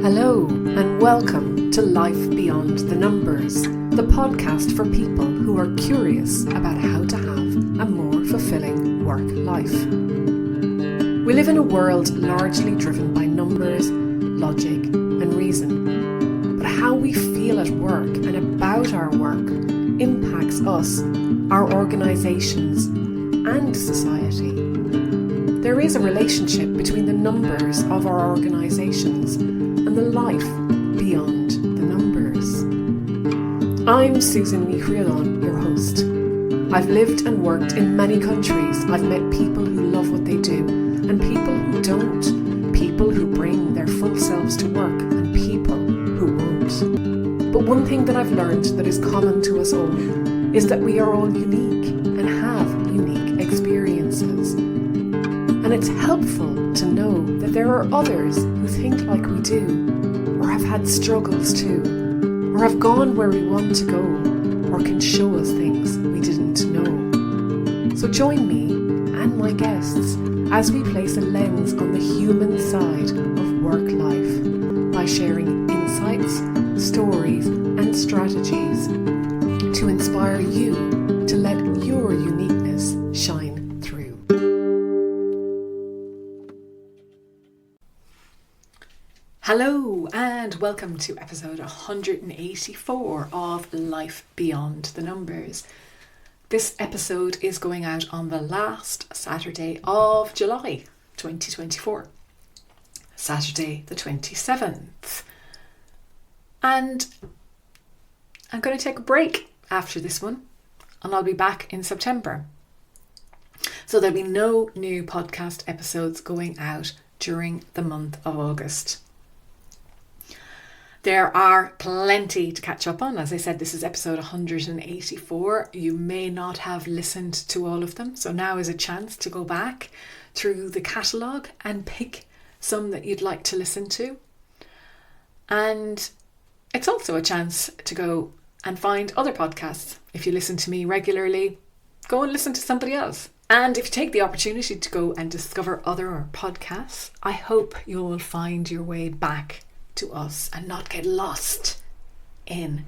Hello and welcome to Life Beyond the Numbers, the podcast for people who are curious about how to have a more fulfilling work life. We live in a world largely driven by numbers, logic and reason. But how we feel at work and about our work impacts us, our organisations and society. There is a relationship between the numbers of our organisations and the life beyond the numbers. I'm Susan Michelon, your host. I've lived and worked in many countries. I've met people who love what they do and people who don't, people who bring their full selves to work and people who won't. But one thing that I've learned that is common to us all is that we are all unique and have unique experiences. And it's helpful to know that there are others who think like we do, or have had struggles too, or have gone where we want to go, or can show us things we didn't know. So join me and my guests as we place a lens on the human side of work life by sharing insights, stories and strategies to inspire you to let your uniqueness shine through. Hello and welcome to episode 184 of Life Beyond the Numbers. This episode is going out on the last Saturday of July 2024, Saturday the 27th. And I'm going to take a break after this one and I'll be back in September. So there'll be no new podcast episodes going out during the month of August. There are plenty to catch up on. As I said, this is episode 184. You may not have listened to all of them, so now is a chance to go back through the catalogue and pick some that you'd like to listen to. And it's also a chance to go and find other podcasts. If you listen to me regularly, go and listen to somebody else. And if you take the opportunity to go and discover other podcasts, I hope you'll find your way back to us and not get lost in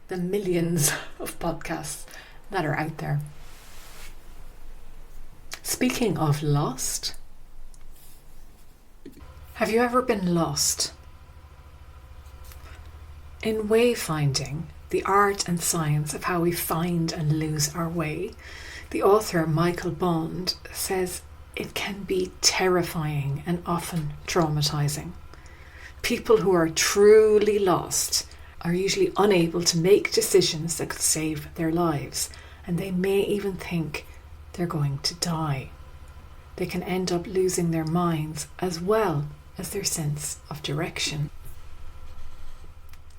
the millions of podcasts that are out there. Speaking of lost, have you ever been lost? In Wayfinding, the art and science of how we find and lose our way, the author Michael Bond says it can be terrifying and often traumatizing. People who are truly lost are usually unable to make decisions that could save their lives, and they may even think they're going to die. They can end up losing their minds as well as their sense of direction.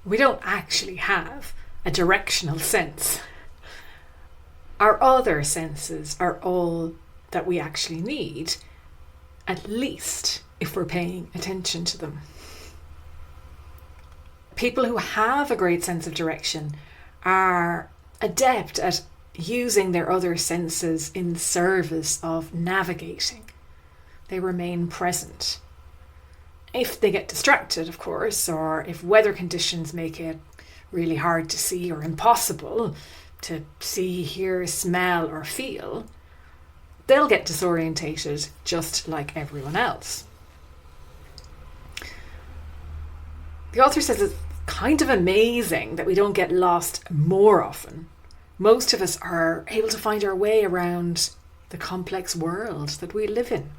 We don't actually have a directional sense. Our other senses are all that we actually need, at least if we're paying attention to them. People who have a great sense of direction are adept at using their other senses in service of navigating. They remain present. If they get distracted, of course, or if weather conditions make it really hard to see or impossible to see, hear, smell or feel, they'll get disorientated just like everyone else. The author says it's kind of amazing that we don't get lost more often. Most of us are able to find our way around the complex world that we live in.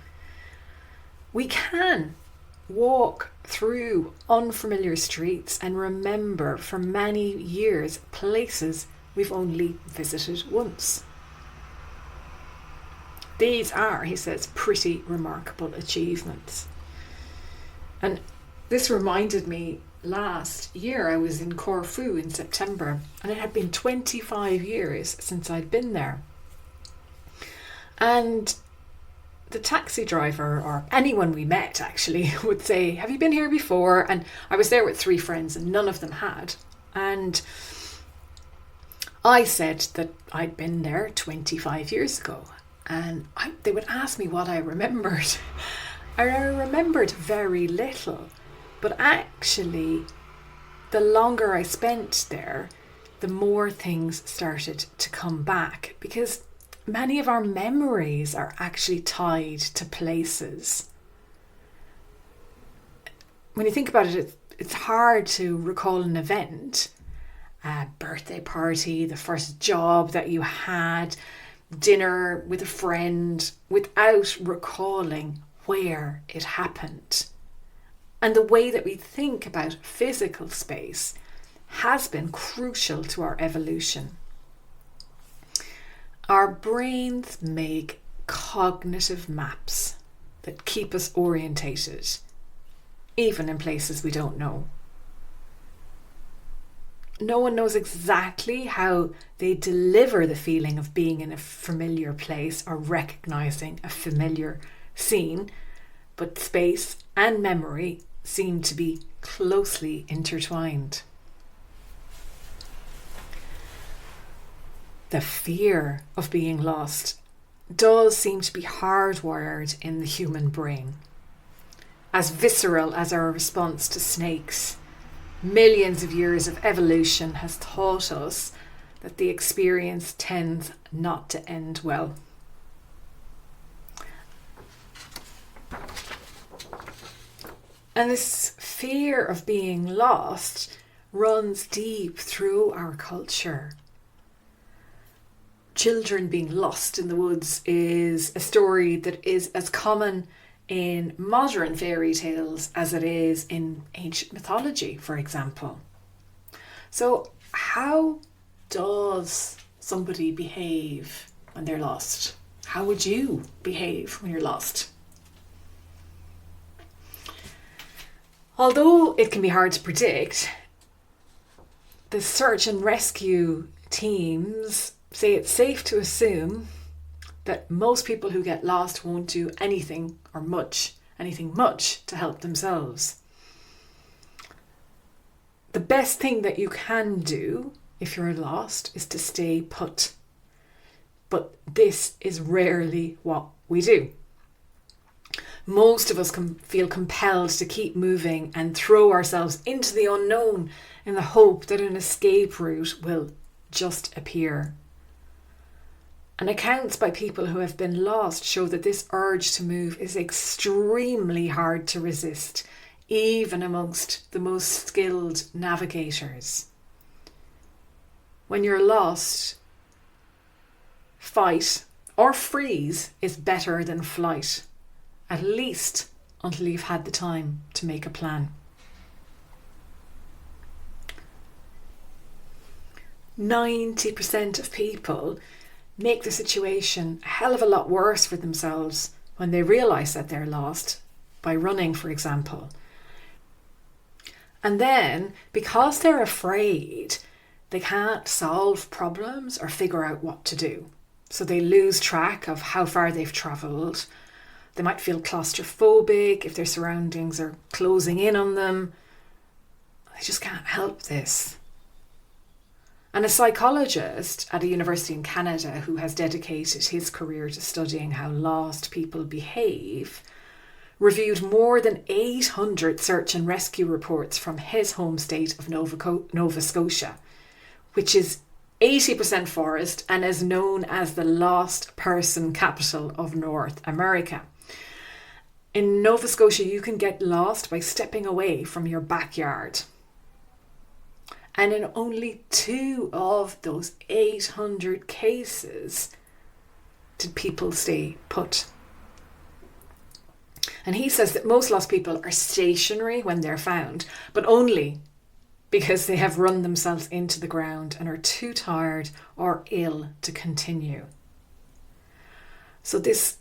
We can walk through unfamiliar streets and remember for many years places we've only visited once. These are, he says, pretty remarkable achievements. And this reminded me, last year I was in Corfu in September, and it had been 25 years since I'd been there. And the taxi driver, or anyone we met actually, would say, "Have you been here before?" And I was there with 3 friends and none of them had. And I said that I'd been there 25 years ago. And they would ask me what I remembered. I remembered very little. But actually, the longer I spent there, the more things started to come back, because many of our memories are actually tied to places. When you think about it, it's hard to recall an event, a birthday party, the first job that you had, dinner with a friend, without recalling where it happened. And the way that we think about physical space has been crucial to our evolution. Our brains make cognitive maps that keep us orientated, even in places we don't know. No one knows exactly how they deliver the feeling of being in a familiar place or recognizing a familiar scene, but space and memory seem to be closely intertwined. The fear of being lost does seem to be hardwired in the human brain. As visceral as our response to snakes, millions of years of evolution has taught us that the experience tends not to end well. And this fear of being lost runs deep through our culture. Children being lost in the woods is a story that is as common in modern fairy tales as it is in ancient mythology, for example. So how does somebody behave when they're lost? How would you behave when you're lost? Although it can be hard to predict, the search and rescue teams say it's safe to assume that most people who get lost won't do anything much to help themselves. The best thing that you can do if you're lost is to stay put. But this is rarely what we do. Most of us can feel compelled to keep moving and throw ourselves into the unknown in the hope that an escape route will just appear. And accounts by people who have been lost show that this urge to move is extremely hard to resist, even amongst the most skilled navigators. When you're lost, fight or freeze is better than flight, at least until you've had the time to make a plan. 90% of people make the situation a hell of a lot worse for themselves when they realise that they're lost, by running, for example. And then, because they're afraid, they can't solve problems or figure out what to do. So they lose track of how far they've travelled. They might feel claustrophobic if their surroundings are closing in on them. They just can't help this. And a psychologist at a university in Canada who has dedicated his career to studying how lost people behave reviewed more than 800 search and rescue reports from his home state of Nova Scotia, which is 80% forest and is known as the lost person capital of North America. In Nova Scotia, you can get lost by stepping away from your backyard. And in only 2 of those 800 cases did people stay put. And he says that most lost people are stationary when they're found, but only because they have run themselves into the ground and are too tired or ill to continue. So this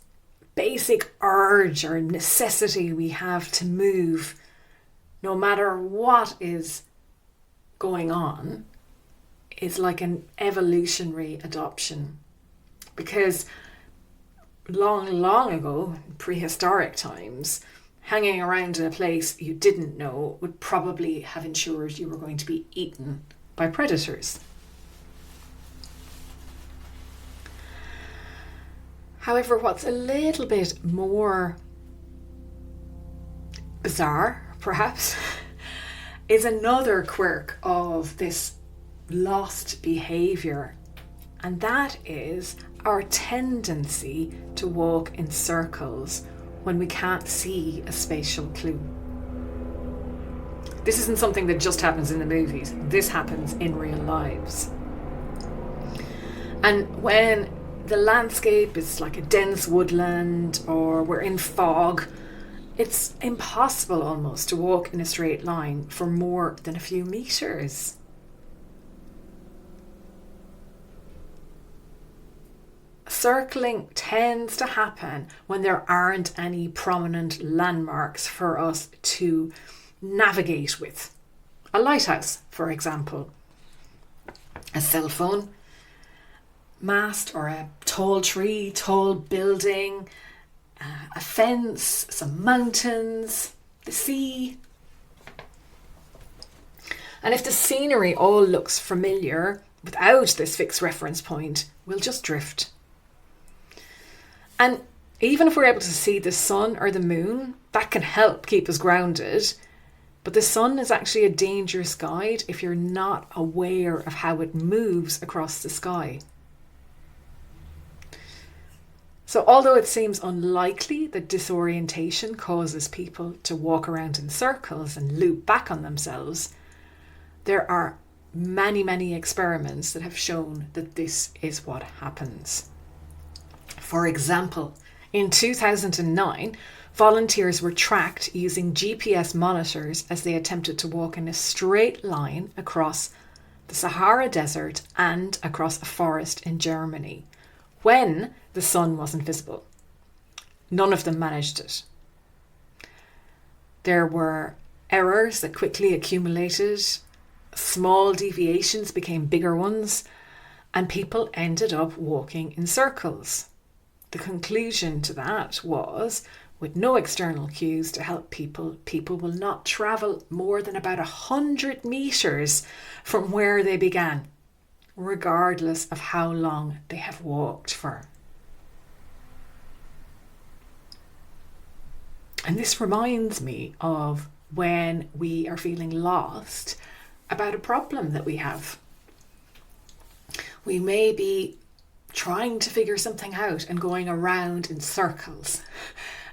basic urge or necessity we have to move, no matter what is going on, is like an evolutionary adoption. Because long ago, in prehistoric times, hanging around in a place you didn't know would probably have ensured you were going to be eaten by predators. However, what's a little bit more bizarre, perhaps, is another quirk of this lost behaviour, and that is our tendency to walk in circles when we can't see a spatial clue. This isn't something that just happens in the movies. This happens in real lives. And when the landscape is like a dense woodland or we're in fog, it's impossible almost to walk in a straight line for more than a few meters. Circling tends to happen when there aren't any prominent landmarks for us to navigate with. A lighthouse, for example, a cell phone mast or a tall tree, tall building, a fence, some mountains, the sea. And if the scenery all looks familiar without this fixed reference point, we'll just drift. And even if we're able to see the sun or the moon, that can help keep us grounded. But the sun is actually a dangerous guide if you're not aware of how it moves across the sky. So although it seems unlikely that disorientation causes people to walk around in circles and loop back on themselves, there are many experiments that have shown that this is what happens. For example, in 2009, volunteers were tracked using GPS monitors as they attempted to walk in a straight line across the Sahara Desert and across a forest in Germany when the sun wasn't visible. None of them managed it. There were errors that quickly accumulated, small deviations became bigger ones, and people ended up walking in circles. The conclusion to that was, with no external cues to help people will not travel more than about 100 meters from where they began, regardless of how long they have walked for. And this reminds me of when we are feeling lost about a problem that we have. We may be trying to figure something out and going around in circles.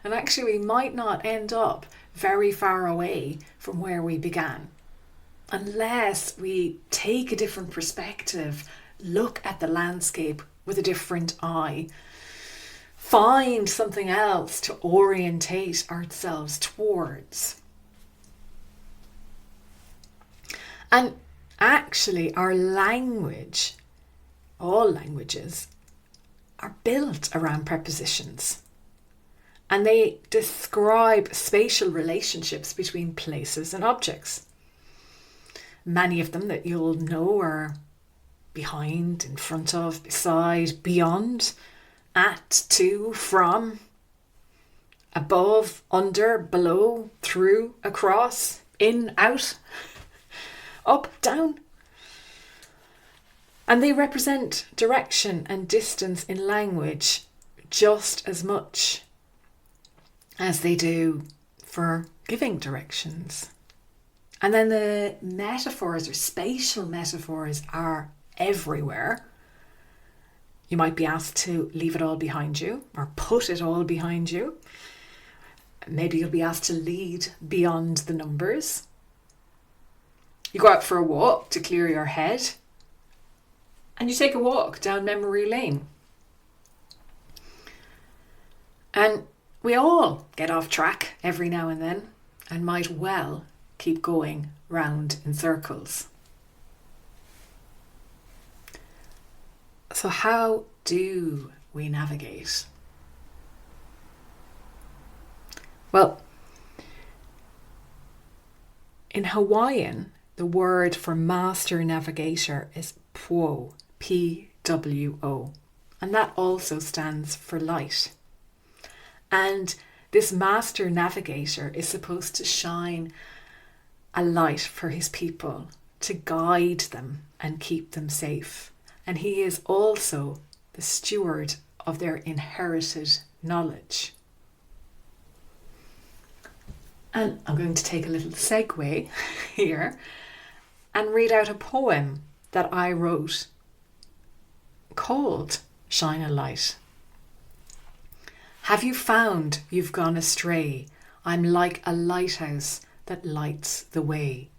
And actually, we might not end up very far away from where we began, unless we take a different perspective, look at the landscape with a different eye, find something else to orientate ourselves towards. And actually, our language, all languages, are built around prepositions. And they describe spatial relationships between places and objects. Many of them that you'll know are behind, in front of, beside, beyond, at, to, from, above, under, below, through, across, in, out, up, down. And they represent direction and distance in language just as much as they do for giving directions. And then the metaphors or spatial metaphors are everywhere. You might be asked to leave it all behind you or put it all behind you. Maybe you'll be asked to lead beyond the numbers. You go out for a walk to clear your head, and you take a walk down memory lane. And we all get off track every now and then and might well keep going round in circles. So how do we navigate? Well, in Hawaiian, the word for master navigator is pwo, P-W-O, and that also stands for light. And this master navigator is supposed to shine a light for his people, to guide them and keep them safe. And he is also the steward of their inherited knowledge. And I'm going to take a little segue here and read out a poem that I wrote called Shine a Light. Have you found you've gone astray? I'm like a lighthouse that lights the way.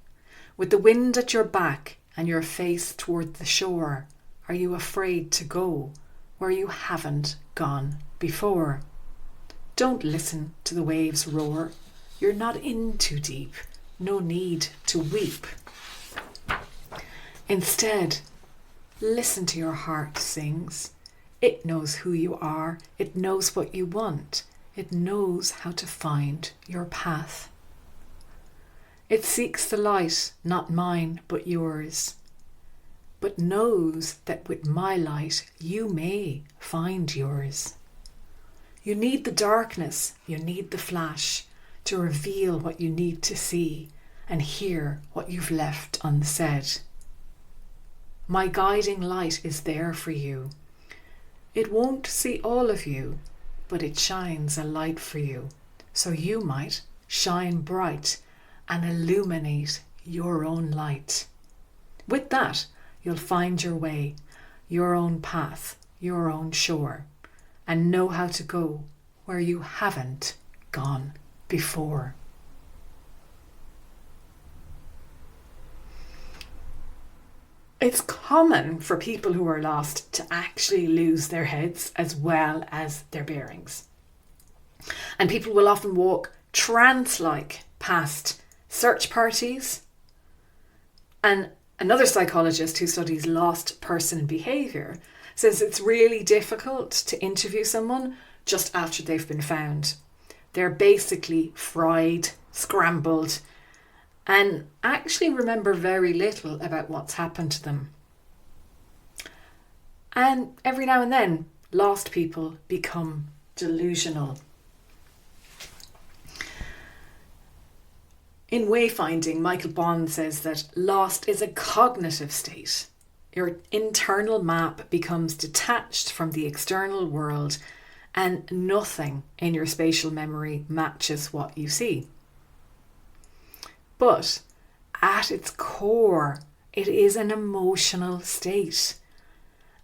With the wind at your back and your face toward the shore, are you afraid to go where you haven't gone before? Don't listen to the waves roar. You're not in too deep. No need to weep. Instead, listen to your heart sings. It knows who you are. It knows what you want. It knows how to find your path. It seeks the light, not mine, but yours, but knows that with my light you may find yours. You need the darkness, you need the flash to reveal what you need to see and hear what you've left unsaid. My guiding light is there for you. It won't see all of you, but it shines a light for you, so you might shine bright and illuminate your own light. With that, you'll find your way, your own path, your own shore, and know how to go where you haven't gone before. It's common for people who are lost to actually lose their heads as well as their bearings. And people will often walk trance-like past search parties. And another psychologist who studies lost person behaviour says it's really difficult to interview someone just after they've been found. They're basically fried, scrambled, and actually remember very little about what's happened to them. And every now and then, lost people become delusional. In Wayfinding, Michael Bond says that lost is a cognitive state. Your internal map becomes detached from the external world and nothing in your spatial memory matches what you see. But at its core, it is an emotional state.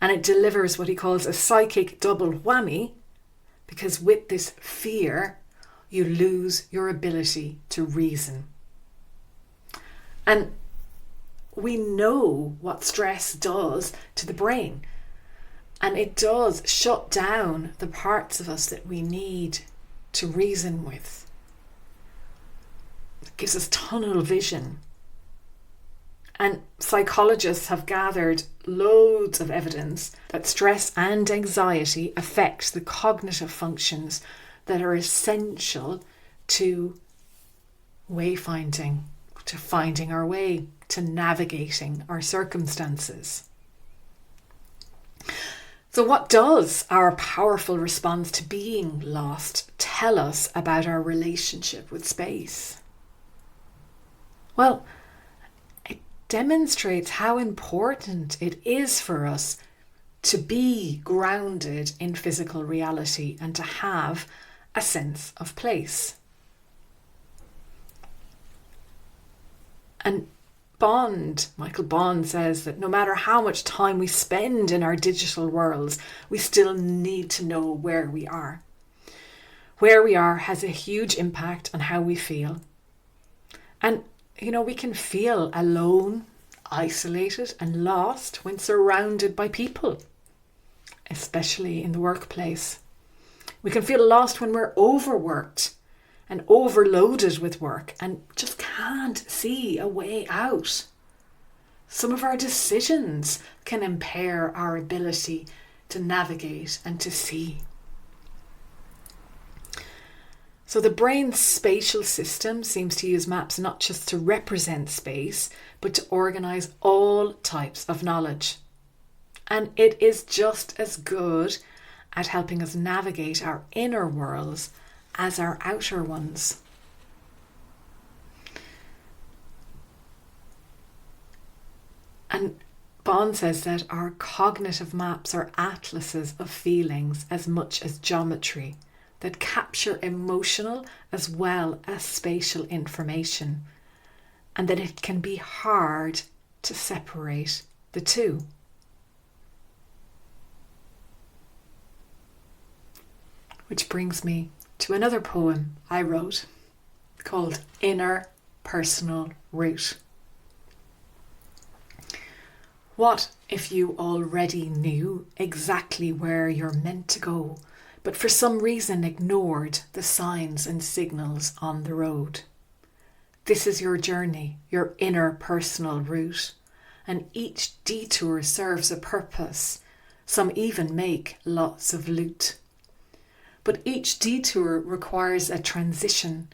And it delivers what he calls a psychic double whammy, because with this fear, you lose your ability to reason. And we know what stress does to the brain. And it does shut down the parts of us that we need to reason with. It gives us tunnel vision. And psychologists have gathered loads of evidence that stress and anxiety affect the cognitive functions that are essential to wayfinding, to finding our way, to navigating our circumstances. So what does our powerful response to being lost tell us about our relationship with space? Well, it demonstrates how important it is for us to be grounded in physical reality and to have a sense of place. And Michael Bond says that no matter how much time we spend in our digital worlds, we still need to know where we are. Where we are has a huge impact on how we feel. And, we can feel alone, isolated and lost when surrounded by people, especially in the workplace. We can feel lost when we're overworked and overloaded with work and just can't see a way out. Some of our decisions can impair our ability to navigate and to see. So the brain's spatial system seems to use maps not just to represent space, but to organise all types of knowledge. And it is just as good at helping us navigate our inner worlds as our outer ones. And Bond says that our cognitive maps are atlases of feelings as much as geometry. that capture emotional as well as spatial information, and that it can be hard to separate the two. Which brings me to another poem I wrote called Inner Personal Route. What if you already knew exactly where you're meant to go, but for some reason ignored the signs and signals on the road? This is your journey, your inner personal route, and each detour serves a purpose. Some even make lots of loot. But each detour requires a transition,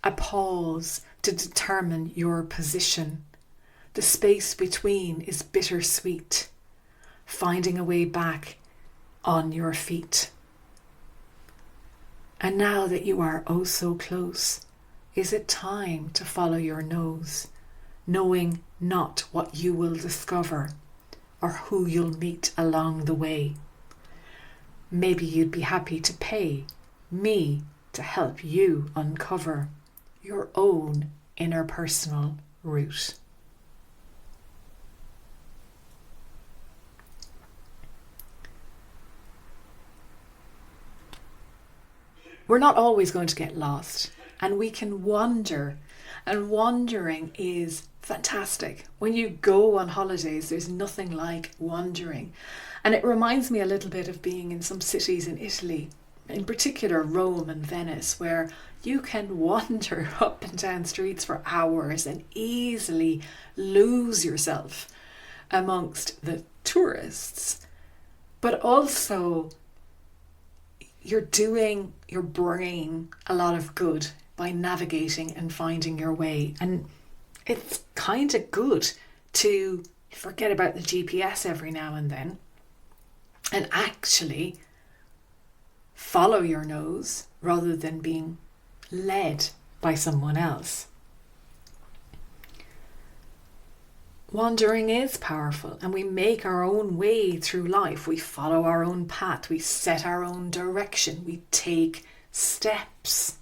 a pause to determine your position. The space between is bittersweet, finding a way back on your feet. And now that you are oh so close, is it time to follow your nose, knowing not what you will discover or who you'll meet along the way? Maybe you'd be happy to pay me to help you uncover your own inner personal route. We're not always going to get lost, and we can wander, and wandering is fantastic. When you go on holidays, there's nothing like wandering. And it reminds me a little bit of being in some cities in Italy, in particular Rome and Venice, where you can wander up and down streets for hours and easily lose yourself amongst the tourists. But also, you're doing your brain a lot of good by navigating and finding your way. And it's kind of good to forget about the GPS every now and then and actually follow your nose rather than being led by someone else. Wandering is powerful, and we make our own way through life. We follow our own path. We set our own direction. We take steps.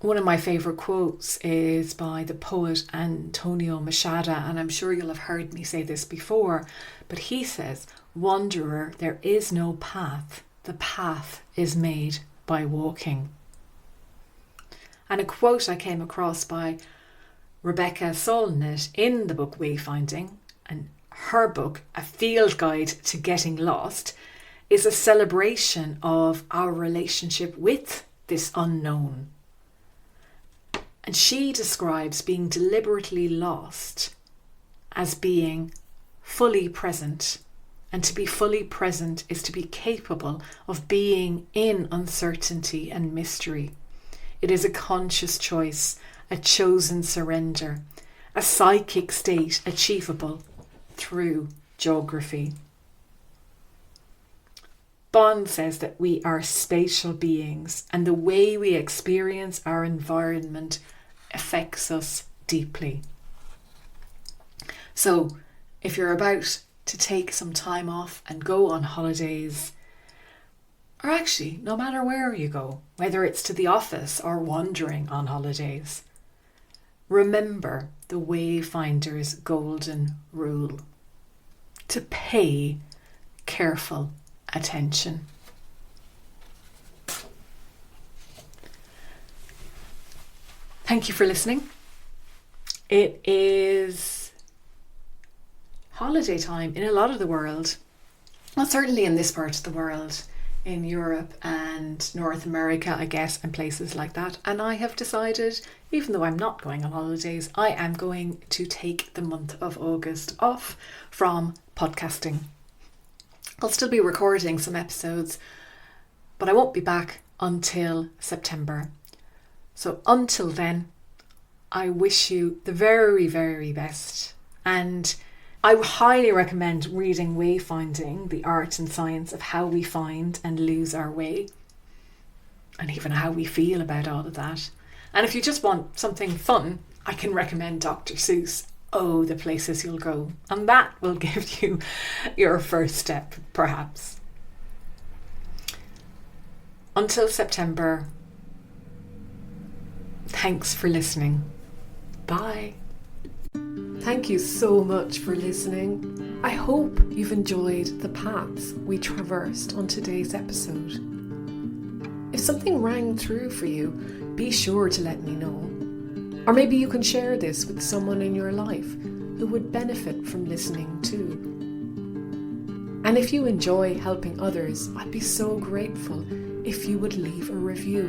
One of my favourite quotes is by the poet Antonio Machado, and I'm sure you'll have heard me say this before, but he says, "Wanderer, there is no path. The path is made by walking." And a quote I came across by Rebecca Solnit in the book Wayfinding, and her book, A Field Guide to Getting Lost, is a celebration of our relationship with this unknown. And she describes being deliberately lost as being fully present. And to be fully present is to be capable of being in uncertainty and mystery. It is a conscious choice, a chosen surrender, a psychic state achievable through geography. Bond says that we are spatial beings, and the way we experience our environment affects us deeply. So, if you're about to take some time off and go on holidays, or actually, no matter where you go, whether it's to the office or wandering on holidays, remember the Wayfinder's golden rule: to pay careful attention. Thank you for listening. It is holiday time in a lot of the world, well, certainly in this part of the world, in Europe and North America, I guess, and places like that. And I have decided, even though I'm not going on holidays, I am going to take the month of August off from podcasting. I'll still be recording some episodes, but I won't be back until September. So until then, I wish you the very, very best. And I highly recommend reading Wayfinding, the art and science of how we find and lose our way, and even how we feel about all of that. And if you just want something fun, I can recommend Dr. Seuss, oh, the places you'll go. And that will give you your first step, perhaps. Until September, thanks for listening. Bye. Thank you so much for listening. I hope you've enjoyed the paths we traversed on today's episode. If something rang through for you, be sure to let me know. Or maybe you can share this with someone in your life who would benefit from listening too. And if you enjoy helping others, I'd be so grateful if you would leave a review,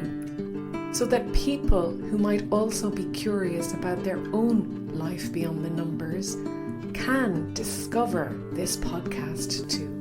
so that people who might also be curious about their own life beyond the numbers can discover this podcast too.